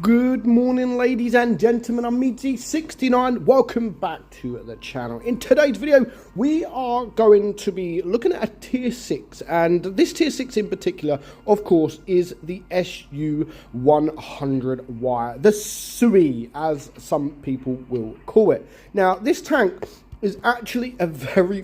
Good morning, ladies and gentlemen. I'm meadsyreplays. Welcome back to the channel. In today's video, we are going to be looking at a tier 6, and this tier 6 in particular, of course, is the SU-100Y, the SUI, as some people will call it. Now, this tank is actually a very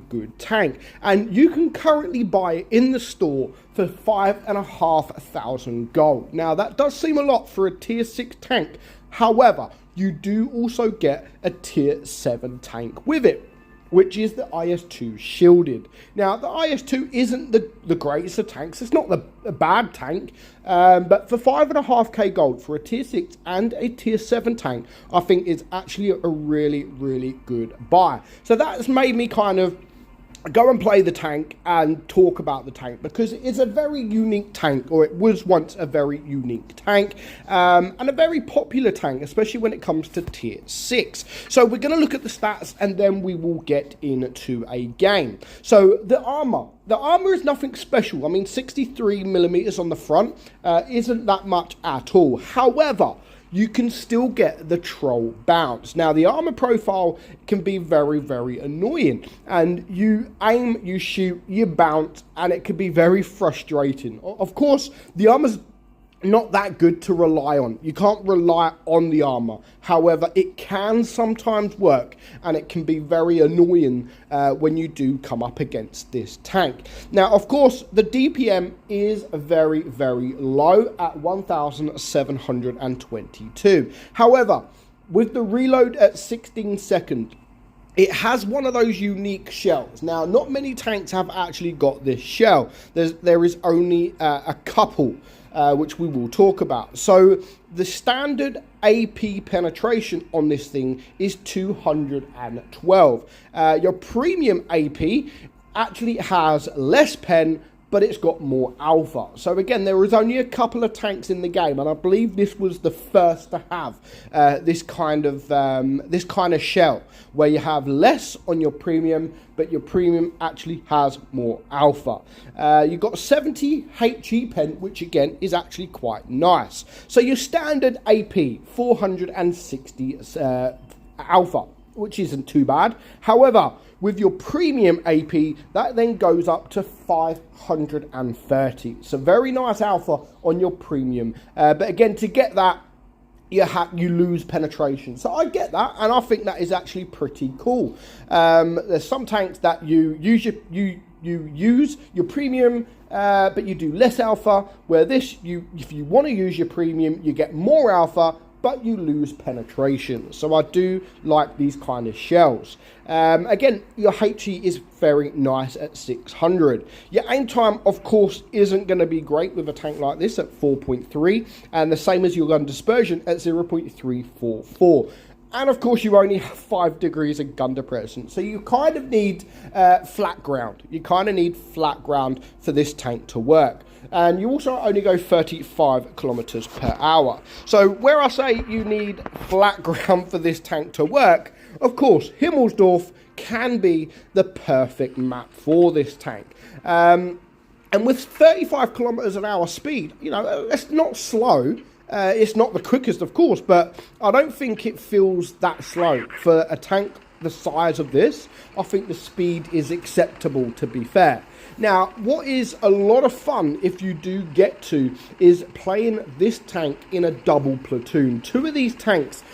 good tank, and you can currently buy it in the store for 5,500 gold. Now that does seem a lot for a tier 6 tank. However, you do also get a tier 7 tank with it, which is the IS-2 shielded. Now, the IS-2 isn't the greatest of tanks. It's not a bad tank, but for 5.5k gold for a tier 6 and a tier 7 tank, I think is actually a really good buy. So that's made me kind of go and play the tank and talk about the tank, because it's a very unique tank, or it was once a very unique tank, and a very popular tank, especially when it comes to tier 6. So we're going to look at the stats and then we will get into a game. So the armor is nothing special. I mean, 63 millimeters on the front isn't that much at all. However, you can still get the troll bounce. Now, the armor profile can be very annoying, and you aim, you shoot, you bounce, and it can be very frustrating. Of course, the armor's not that good to rely on. You can't rely on the armor. However, it can sometimes work, and it can be very annoying when you do come up against this tank. Now, of course, the DPM is very low at 1,722. However, with the reload at 16 seconds, it has one of those unique shells. Now, not many tanks have actually got this shell. There is only a couple, which we will talk about. So the standard AP penetration on this thing is 212. Your premium AP actually has less pen, but it's got more alpha. So again, there was only a couple of tanks in the game, and I believe this was the first to have this kind of shell, where you have less on your premium, but your premium actually has more alpha. You've got 70 HE pen, which again is actually quite nice. So your standard AP 460 alpha, which isn't too bad. However, with your premium AP, that then goes up to 530. So very nice alpha on your premium. But again, to get that, you lose penetration. So I get that, and I think that is actually pretty cool. There's some tanks that you use your premium, but you do less alpha, where this, if you want to use your premium, you get more alpha, but you lose penetration. So I do like these kind of shells. Again, your HE is very nice at 600. Your aim time, of course, isn't going to be great with a tank like this at 4.3, and the same as your gun dispersion at 0.344. And of course, you only have 5 degrees of gun depression, so you kind of need flat ground. You kind of need flat ground for this tank to work. And you also only go 35 kilometers per hour. So where I say you need flat ground for this tank to work, of course, Himmelsdorf can be the perfect map for this tank. And with 35 kilometers an hour speed, you know, it's not slow. It's not the quickest, of course, but I don't think it feels that slow for a tank the size of this. I think the speed is acceptable, to be fair. Now, what is a lot of fun, if you do get to, is playing this tank in a double platoon. 2 of these tanks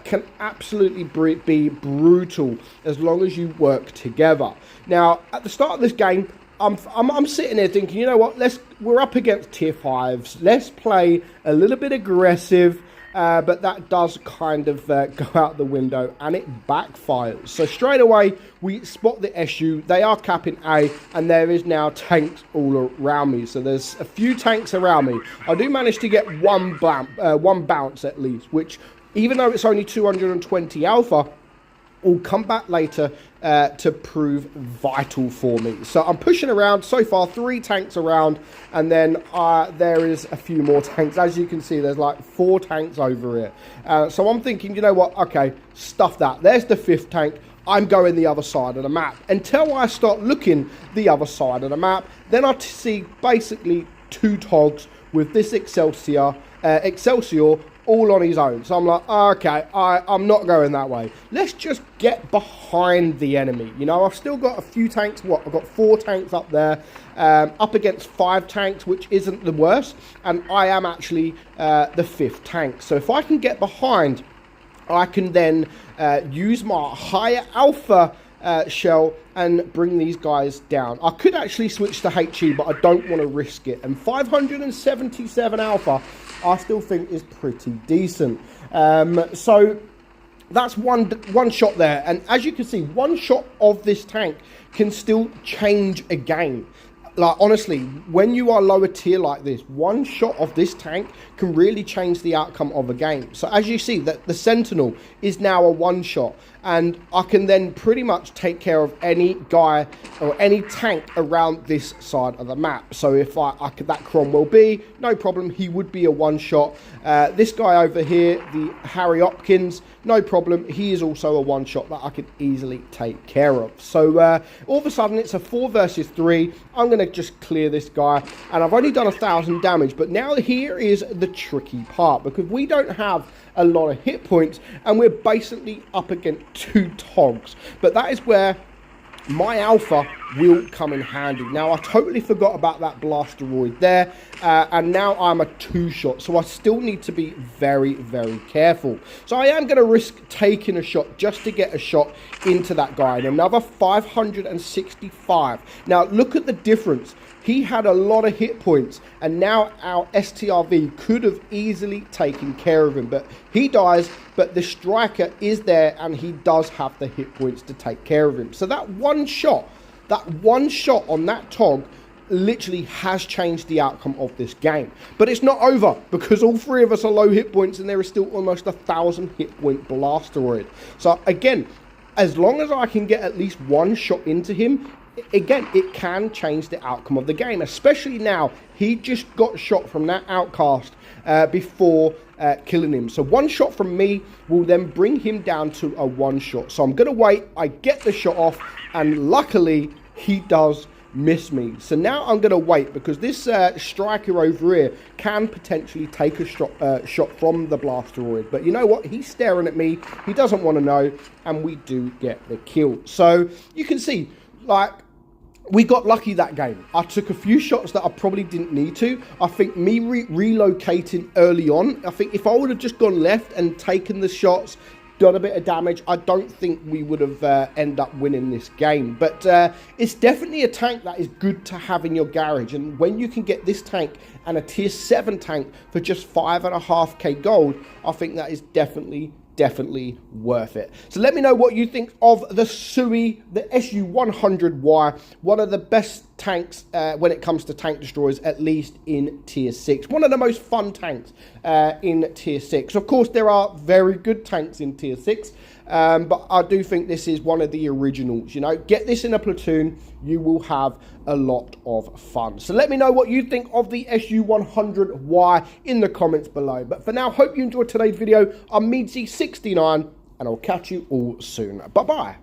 can absolutely be brutal as long as you work together. Now, at the start of this game, I'm sitting there thinking, you know what, we're up against tier 5s. Let's play a little bit aggressive. But that does kind of go out the window, and it backfires. So straight away, we spot the SU. They are capping A, and there is now tanks all around me. So there's a few tanks around me. I do manage to get one bounce at least, which, even though it's only 220 alpha, will come back later to prove vital for me. So I'm pushing around. So far, 3 tanks around, and then there is a few more tanks. As you can see, there's like 4 tanks over here. So I'm thinking, you know what, okay, stuff that. There's the 5th tank. I'm going the other side of the map. Until I start looking the other side of the map, then I see basically 2 togs with this Excelsior all on his own. So I'm like, okay, I'm not going that way. Let's just get behind the enemy. You know, I've still got a few tanks. I've got 4 tanks up there, up against 5 tanks, which isn't the worst. And I am actually the 5th tank. So if I can get behind, I can then use my higher alpha shell and bring these guys down. I could actually switch to HE, but I don't want to risk it. And 577 alpha, I still think is pretty decent. So that's one shot there. And as you can see, one shot of this tank can still change a game. Like, honestly, when you are lower tier like this, one shot of this tank can really change the outcome of a game. So as you see, that the Sentinel is now a one shot, and I can then pretty much take care of any guy or any tank around this side of the map. So if I could, that Cromwell be, no problem, he would be a one shot. This guy over here, the Harry Hopkins, no problem, he is also a one shot that I could easily take care of. So all of a sudden it's a 4 versus 3. I'm going to just clear this guy, and I've only done 1,000 damage. But now here is the tricky part, because we don't have a lot of hit points and we're basically up against 2 togs. But that is where my alpha will come in handy. Now, I totally forgot about that blasteroid there, and now I'm a 2-shot, so I still need to be very, very careful. So I am going to risk taking a shot just to get a shot into that guy, and another 565. Now, look at the difference. He had a lot of hit points, and now our STRV could have easily taken care of him, but he dies, but the striker is there, and he does have the hit points to take care of him. So that one shot on that Tog literally has changed the outcome of this game. But it's not over, because all 3 of us are low hit points, and there is still almost 1,000 hit point blasteroid. So again, as long as I can get at least one shot into him, again, it can change the outcome of the game, especially now. He just got shot from that outcast before killing him. So one shot from me will then bring him down to a one shot. So I'm going to wait. I get the shot off, and luckily he does miss me. So now I'm going to wait, because this striker over here can potentially take a shot from the blasteroid. But you know what? He's staring at me. He doesn't want to know, and we do get the kill. So you can see, like, we got lucky that game. I took a few shots that I probably didn't need to. I think me relocating early on, I think if I would have just gone left and taken the shots, done a bit of damage, I don't think we would have ended up winning this game. But it's definitely a tank that is good to have in your garage. And when you can get this tank and a tier 7 tank for just 5.5k gold, I think that is definitely worth it. So let me know what you think of the SUI, the SU-100Y, one of the best tanks when it comes to tank destroyers, at least in tier 6. One of the most fun tanks in tier 6. Of course, there are very good tanks in tier 6, but I do think this is one of the originals. You know, get this in a platoon, you will have a lot of fun. So let me know what you think of the SU-100Y in the comments below. But for now, hope you enjoyed today's video. I'm meadsy69, and I'll catch you all soon. Bye-bye.